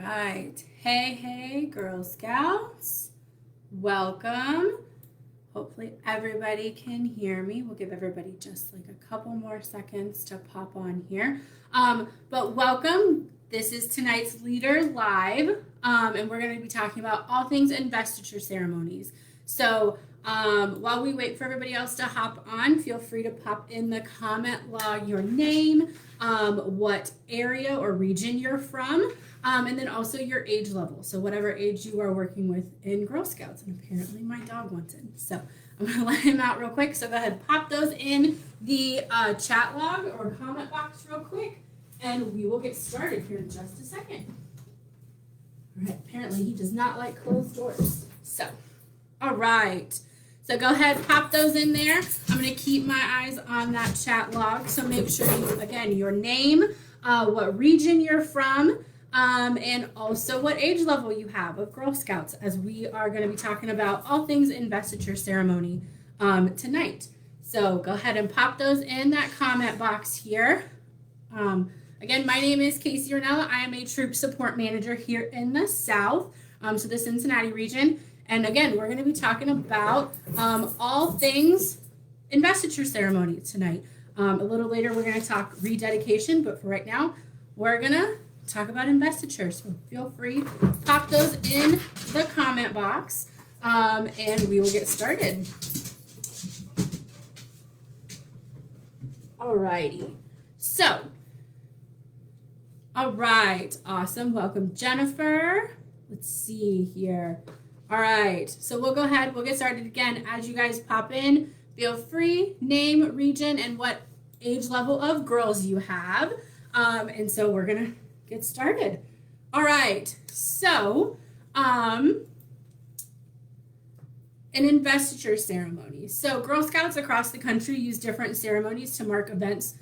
right. Hey, Girl Scouts. Welcome. Hopefully everybody can hear me. We'll give everybody just like a couple more seconds to pop on here. But welcome. This is tonight's Leader Live, and we're going to be talking about all things investiture ceremonies. So while we wait for everybody else to hop on, feel free to pop in the comment log your name, what area or region you're from, and then also your age level. So whatever age you are working with in Girl Scouts. And apparently my dog wants in. So I'm going to let him out real quick. So go ahead and pop those in the chat log or comment box real quick. And we will get started here in just a second. All right, apparently he does not like closed doors. So, all right. So go ahead, pop those in there. I'm going to keep my eyes on that chat log. So make sure you, again, your name, what region you're from, and also what age level you have of Girl Scouts, as we are going to be talking about all things investiture ceremony tonight. So go ahead and pop those in that comment box here. Again, my name is Casey Ornella. I am a troop support manager here in the South, so the Cincinnati region. And again, we're going to be talking about all things investiture ceremony tonight. A little later, we're going to talk rededication, but for right now, we're going to talk about investiture. So feel free, pop those in the comment box, and we will get started. Alrighty. So, all right, awesome. Welcome, Jennifer. Let's see here. All right, so we'll go ahead, we'll get started again. As you guys pop in, feel free, name, region, and what age level of girls you have. And so we're gonna get started. All right, so an investiture ceremony. So Girl Scouts across the country use different ceremonies to mark events,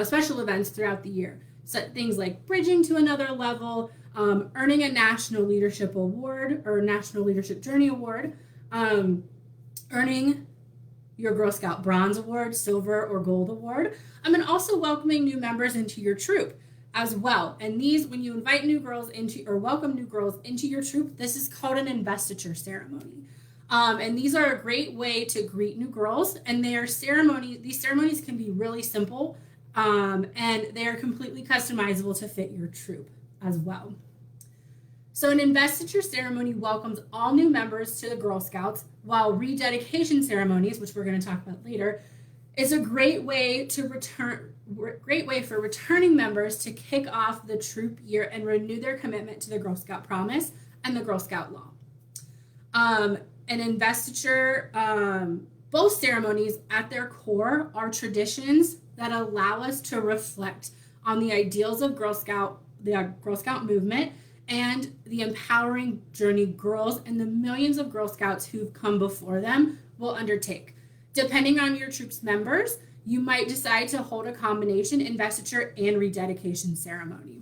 special events throughout the year. So things like bridging to another level, earning a National Leadership Award or National Leadership Journey Award, earning your Girl Scout Bronze Award, Silver, or Gold Award, and also welcoming new members into your troop as well. And these, when you invite new girls into or welcome new girls into your troop, this is called an investiture ceremony. And these are a great way to greet new girls, and these ceremonies can be really simple, and they are completely customizable to fit your troop as well. So an investiture ceremony welcomes all new members to the Girl Scouts, while rededication ceremonies, which we're going to talk about later, is a great way for returning members to kick off the troop year and renew their commitment to the Girl Scout promise and the Girl Scout law. An investiture, both ceremonies at their core are traditions that allow us to reflect on the ideals of the Girl Scout movement and the empowering journey girls and the millions of Girl Scouts who've come before them will undertake. Depending on your troop's members, you might decide to hold a combination investiture and rededication ceremony.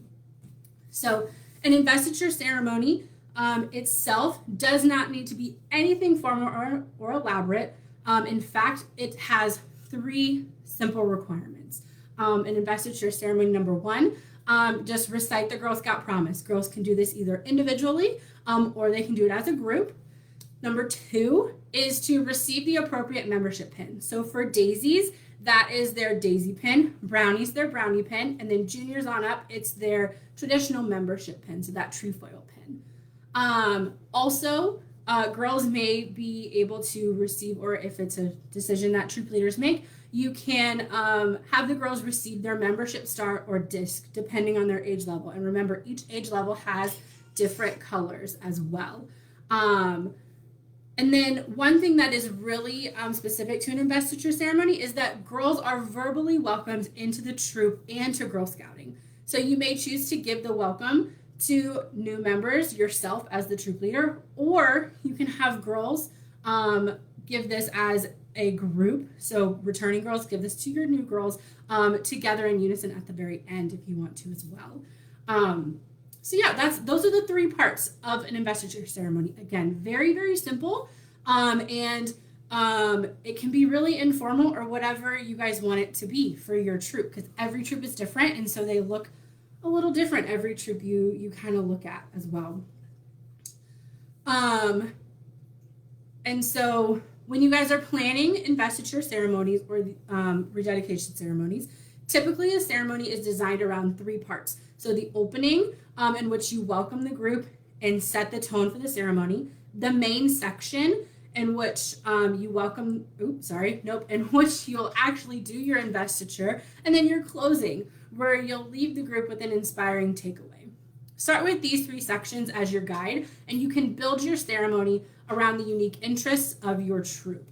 So an investiture ceremony itself does not need to be anything formal or elaborate. In fact, it has 3 simple requirements. An investiture ceremony number 1, just recite the Girl Scout promise. Girls can do this either individually or they can do it as a group. Number 2 is to receive the appropriate membership pin. So for daisies, that is their daisy pin. Brownies, their brownie pin. And then juniors on up, it's their traditional membership pin, so that trefoil pin. Also, girls may be able to receive, or if it's a decision that troop leaders make, you can have the girls receive their membership star or disc depending on their age level. And remember, each age level has different colors as well. And then one thing that is really specific to an investiture ceremony is that girls are verbally welcomed into the troop and to Girl Scouting. So you may choose to give the welcome to new members yourself as the troop leader, or you can have girls give this as a group. So returning girls, give this to your new girls together in unison at the very end if you want to as well. So yeah, those are the 3 parts of an investiture ceremony. Again, very, very simple. And it can be really informal or whatever you guys want it to be for your troop, because every troop is different. And so they look a little different every troop you kind of look at as well. And so when you guys are planning investiture ceremonies or rededication ceremonies, typically a ceremony is designed around 3 parts. So the opening, in which you welcome the group and set the tone for the ceremony, the main section in which you welcome, in which you'll actually do your investiture, and then your closing, where you'll leave the group with an inspiring takeaway. Start with these 3 sections as your guide, and you can build your ceremony around the unique interests of your troop.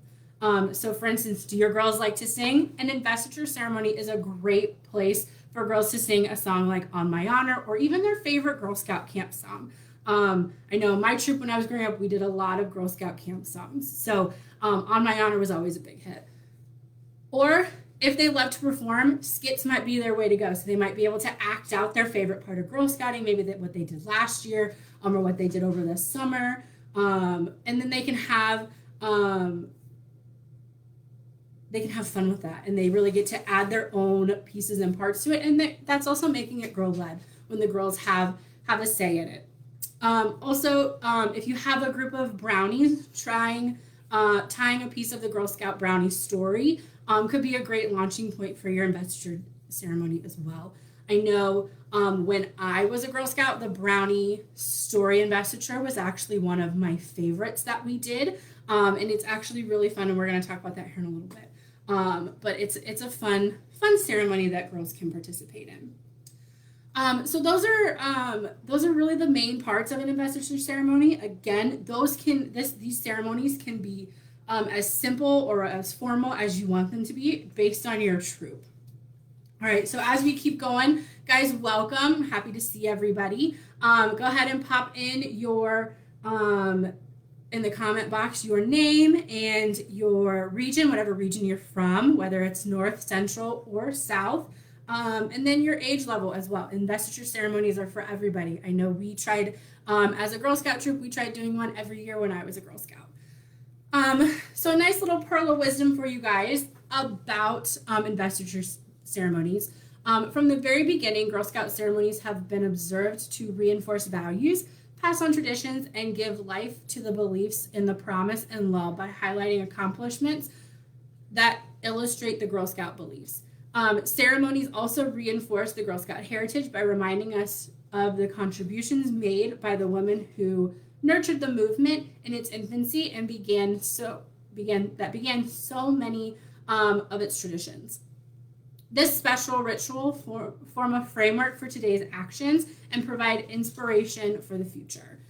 So for instance, do your girls like to sing? An investiture ceremony is a great place for girls to sing a song like On My Honor, or even their favorite Girl Scout camp song. I know my troop, when I was growing up, we did a lot of Girl Scout camp songs. So On My Honor was always a big hit. Or if they love to perform, skits might be their way to go. So they might be able to act out their favorite part of Girl Scouting, maybe what they did last year, or what they did over the summer. And then they can have fun with that, and they really get to add their own pieces and parts to it. And that's also making it girl-led when the girls have a say in it. Also, if you have a group of brownies, tying a piece of the Girl Scout brownie story could be a great launching point for your investiture ceremony as well. I know when I was a Girl Scout, the brownie story investiture was actually one of my favorites that we did, and it's actually really fun, and we're going to talk about that here in a little bit. But it's a fun ceremony that girls can participate in. So those are really the main parts of an investiture ceremony. Again, these ceremonies can be as simple or as formal as you want them to be based on your troop. All right, so as we keep going, guys, welcome. Happy to see everybody. Go ahead and pop in your in the comment box your name and your region, whatever region you're from, whether it's North, Central, or South. And then your age level as well. Investiture ceremonies are for everybody. I know we tried, as a Girl Scout troop, we tried doing one every year when I was a Girl Scout. So a nice little pearl of wisdom for you guys about investiture ceremonies. From the very beginning, Girl Scout ceremonies have been observed to reinforce values, pass on traditions, and give life to the beliefs in the promise and love by highlighting accomplishments that illustrate the Girl Scout beliefs. Ceremonies also reinforce the Girl Scout heritage by reminding us of the contributions made by the women who nurtured the movement in its infancy and began so many of its traditions. This special ritual form a framework for today's actions and provide inspiration for the future.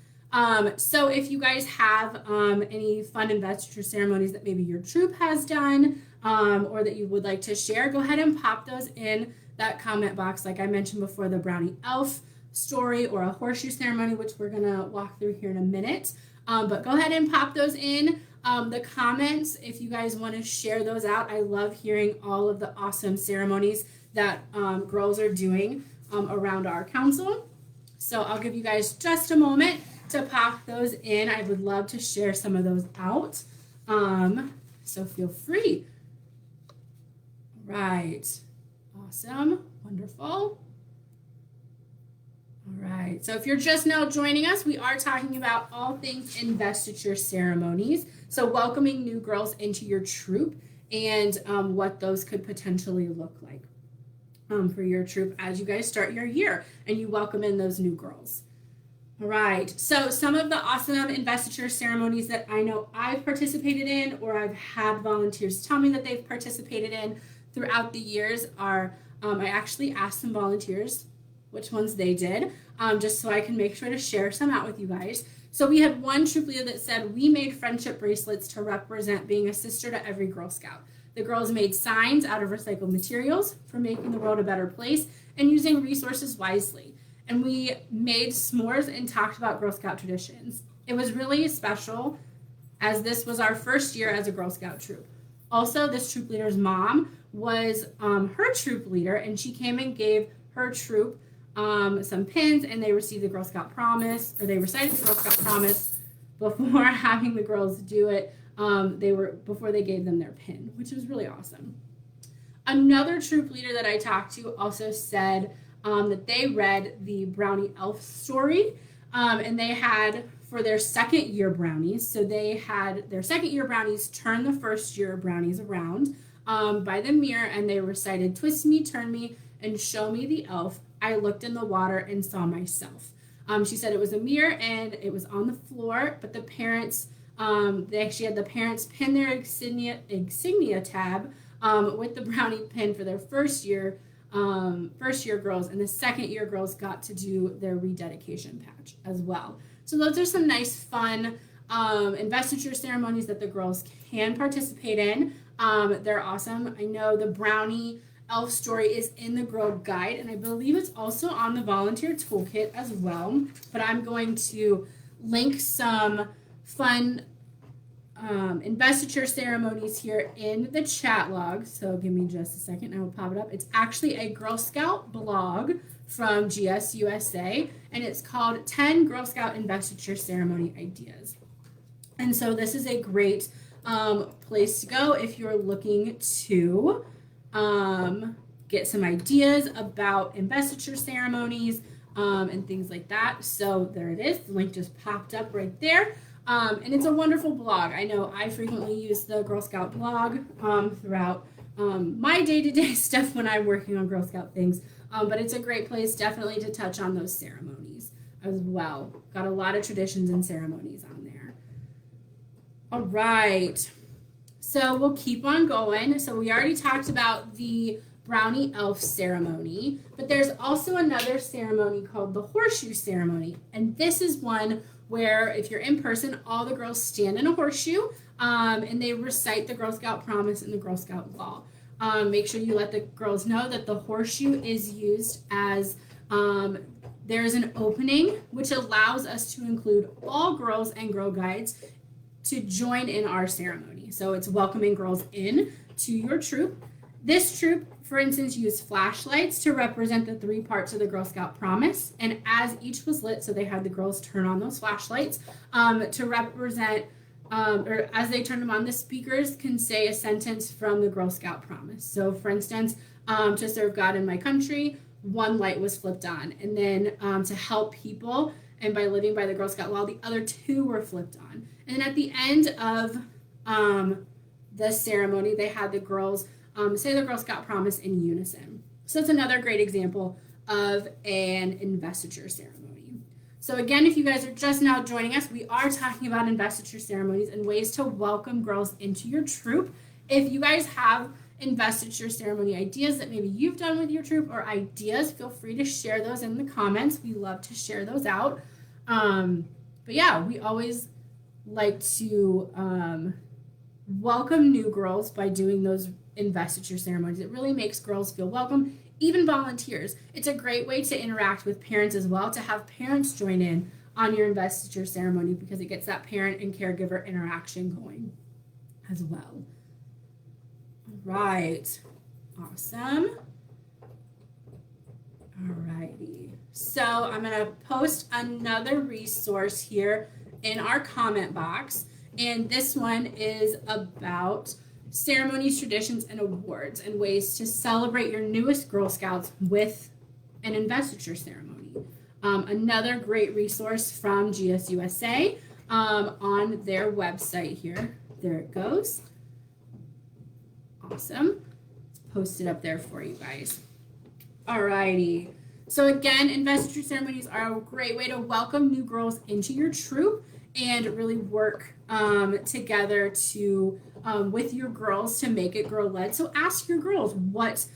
So if you guys have any fun investiture ceremonies that maybe your troop has done or that you would like to share, go ahead and pop those in that comment box. Like I mentioned before, the Brownie Elf story or a Horseshoe Ceremony, which we're going to walk through here in a minute. But go ahead and pop those in the comments if you guys want to share those out. I love hearing all of the awesome ceremonies that girls are doing around our council. So I'll give you guys just a moment to pop those in. I would love to share some of those out. So feel free. All right. Awesome. Wonderful. All right, so if you're just now joining us, we are talking about all things investiture ceremonies. So welcoming new girls into your troop and what those could potentially look like for your troop as you guys start your year and you welcome in those new girls. All right, so some of the awesome investiture ceremonies that I know I've participated in or I've had volunteers tell me that they've participated in throughout the years are, I actually asked some volunteers which ones they did, just so I can make sure to share some out with you guys. So we had one troop leader that said, we made friendship bracelets to represent being a sister to every Girl Scout. The girls made signs out of recycled materials for making the world a better place and using resources wisely. And we made s'mores and talked about Girl Scout traditions. It was really special as this was our first year as a Girl Scout troop. Also, this troop leader's mom was her troop leader, and she came and gave her troop some pins, and they received the Girl Scout promise, or they recited the Girl Scout promise before having the girls do it. Before they gave them their pin, which was really awesome. Another troop leader that I talked to also said that they read the Brownie Elf story, and they had for their second year brownies. So they had their second year brownies turn the first year brownies around by the mirror, and they recited, "Twist me, turn me, and show me the elf. I looked in the water and saw myself." She said it was a mirror and it was on the floor, but the parents, they actually had the parents pin their insignia tab with the brownie pin for their first year girls, and the second year girls got to do their rededication patch as well. So those are some nice, fun investiture ceremonies that the girls can participate in. They're awesome. I know the Brownie Elf story is in the Girl Guide, and I believe it's also on the volunteer toolkit as well. But I'm going to link some fun investiture ceremonies here in the chat log. So give me just a second, I will pop it up. It's actually a Girl Scout blog from GSUSA, and it's called 10 Girl Scout Investiture Ceremony Ideas. And so this is a great place to go if you're looking to get some ideas about investiture ceremonies and things like that. So there it is. The link just popped up right there. And it's a wonderful blog. I know I frequently use the Girl Scout blog throughout my day-to-day stuff when I'm working on Girl Scout things. But it's a great place definitely to touch on those ceremonies as well. Got a lot of traditions and ceremonies on there. All right. So we'll keep on going. So we already talked about the Brownie Elf ceremony, but there's also another ceremony called the Horseshoe Ceremony. And this is one where if you're in person, all the girls stand in a horseshoe and they recite the Girl Scout promise and the Girl Scout law. Make sure you let the girls know that the horseshoe is used as there's an opening which allows us to include all girls and Girl Guides to join in our ceremony. So it's welcoming girls in to your troop. This troop, for instance, used flashlights to represent the 3 parts of the Girl Scout promise. And as each was lit, so they had the girls turn on those flashlights to represent, or as they turned them on, the speakers can say a sentence from the Girl Scout promise. So for instance, to serve God and my country, 1 light was flipped on. And then to help people and by living by the Girl Scout law, the other 2 were flipped on. And then at the end of the ceremony, they had the girls say the Girl Scout promise in unison. So that's another great example of an investiture ceremony. So again, if you guys are just now joining us, we are talking about investiture ceremonies and ways to welcome girls into your troop. If you guys have investiture ceremony ideas that maybe you've done with your troop or ideas, feel free to share those in the comments. We love to share those out. But yeah, we always like to welcome new girls by doing those investiture ceremonies. It really makes girls feel welcome, even volunteers. It's a great way to interact with parents as well, to have parents join in on your investiture ceremony because it gets that parent and caregiver interaction going as well. All right, awesome. All righty, so I'm going to post another resource here in our comment box, and this one is about ceremonies, traditions, and awards and ways to celebrate your newest Girl Scouts with an investiture ceremony. Another great resource from GSUSA on their website here. There it goes. Awesome. It's posted up there for you guys. Alrighty. So again, investiture ceremonies are a great way to welcome new girls into your troop and really work together to with your girls to make it girl-led. So ask your girls what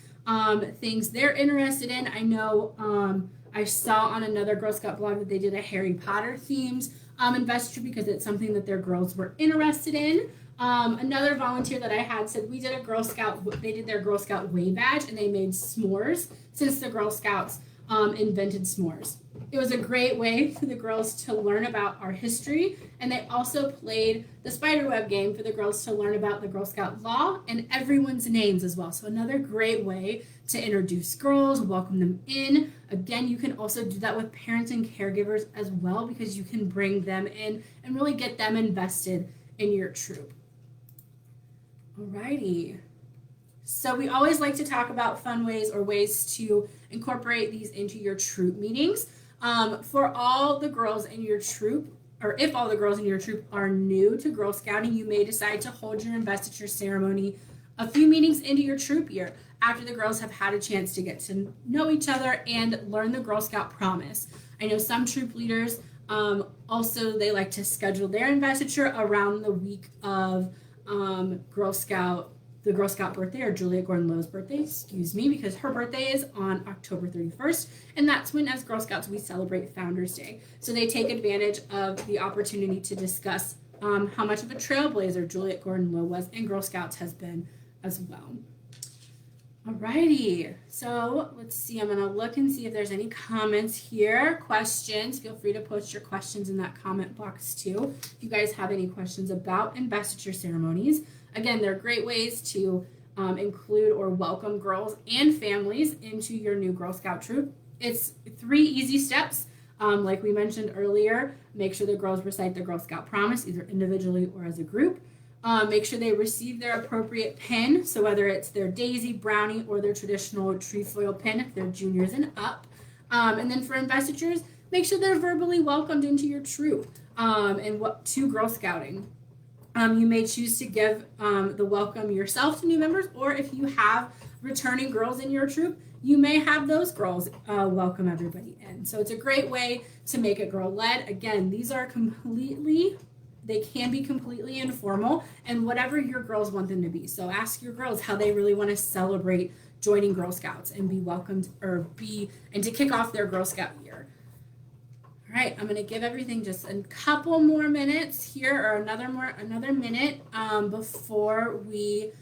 things they're interested in. I know I saw on another Girl Scout blog that they did a Harry Potter themed investiture because it's something that their girls were interested in. Another volunteer that I had said we did a Girl Scout, they did their Girl Scout Way badge and they made s'mores since the Girl Scouts invented s'mores. It was a great way for the girls to learn about our history, and they also played the spiderweb game for the girls to learn about the Girl Scout law and everyone's names as well. So another great way to introduce girls, welcome them in. Again, you can also do that with parents and caregivers as well because you can bring them in and really get them invested in your troop. Alrighty. So we always like to talk about fun ways or ways to incorporate these into your troop meetings. For all the girls in your troop, or if all the girls in your troop are new to Girl Scouting, you may decide to hold your investiture ceremony a few meetings into your troop year after the girls have had a chance to get to know each other and learn the Girl Scout promise. I know some troop leaders also they like to schedule their investiture around the week of the Girl Scout birthday, or Juliet Gordon Lowe's birthday, because her birthday is on October 31st, and that's when, as Girl Scouts, we celebrate Founders Day. So they take advantage of the opportunity to discuss how much of a trailblazer Juliet Gordon Lowe was and Girl Scouts has been as well. Alrighty, so let's see, I'm gonna look and see if there's any comments here, questions. Feel free to post your questions in that comment box too. If you guys have any questions about investiture ceremonies. Again, they're great ways to include or welcome girls and families into your new Girl Scout troop. It's 3 easy steps. Like we mentioned earlier, make sure the girls recite the Girl Scout promise, either individually or as a group. Make sure they receive their appropriate pin, so whether it's their daisy, brownie, or their traditional trefoil pin if they're juniors and up. And then for investitures, make sure they're verbally welcomed into your troop to Girl Scouting. You may choose to give the welcome yourself to new members, or if you have returning girls in your troop, you may have those girls welcome everybody in. So it's a great way to make it girl-led. Again, these are they can be completely informal, and whatever your girls want them to be. So ask your girls how they really want to celebrate joining Girl Scouts and be welcomed and to kick off their Girl Scout year. All right, I'm going to give everything just a couple more minutes here, or another minute before we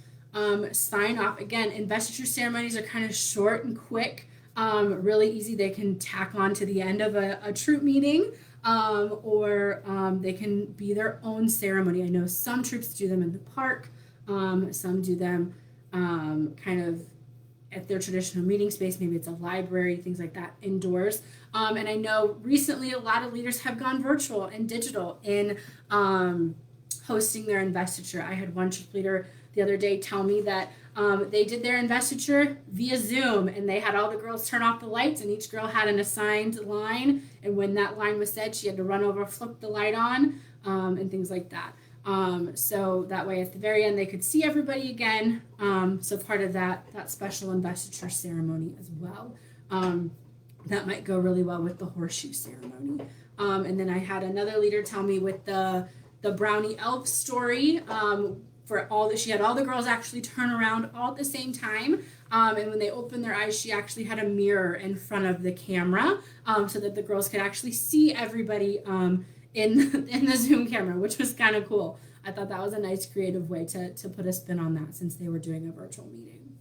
sign off. Again, investiture ceremonies are kind of short and quick, really easy. They can tack on to the end of a troop meeting. Or they can be their own ceremony. I know some troops do them in the park, some do them kind of at their traditional meeting space, maybe it's a library, things like that, indoors. And I know recently a lot of leaders have gone virtual and digital in hosting their investiture. I had one troop leader the other day tell me that they did their investiture via Zoom, and they had all the girls turn off the lights, and each girl had an assigned line, and when that line was said, she had to run over, flip the light on, and things like that. So that way at the very end they could see everybody again. So part of that special investiture ceremony as well. That might go really well with the Horseshoe Ceremony. And then I had another leader tell me with the Brownie Elf story, she had all the girls actually turn around all at the same time, and when they opened their eyes, she actually had a mirror in front of the camera, so that the girls could actually see everybody in the Zoom camera, which was kind of cool. I thought that was a nice creative way to put a spin on that, since they were doing a virtual meeting.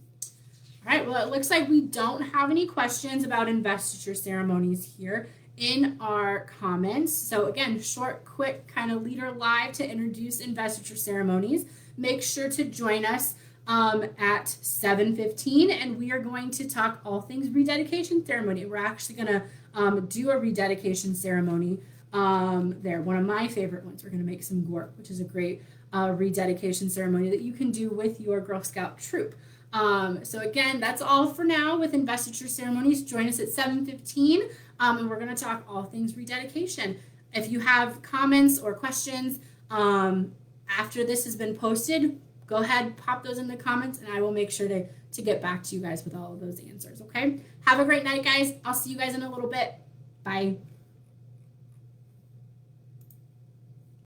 All right, well, it looks like we don't have any questions about investiture ceremonies here in our comments. So again, short, quick, kind of leader live to introduce investiture ceremonies. Make sure to join us at 7:15, and we are going to talk all things rededication ceremony. We're actually going to do a rededication ceremony there, one of my favorite ones. We're going to make some gorp, which is a great rededication ceremony that you can do with your Girl Scout troop. So again, that's all for now with investiture ceremonies. Join us at 7:15, and we're going to talk all things rededication. If you have comments or questions after this has been posted, go ahead, pop those in the comments, and I will make sure to get back to you guys with all of those answers, okay? Have a great night, guys. I'll see you guys in a little bit. Bye.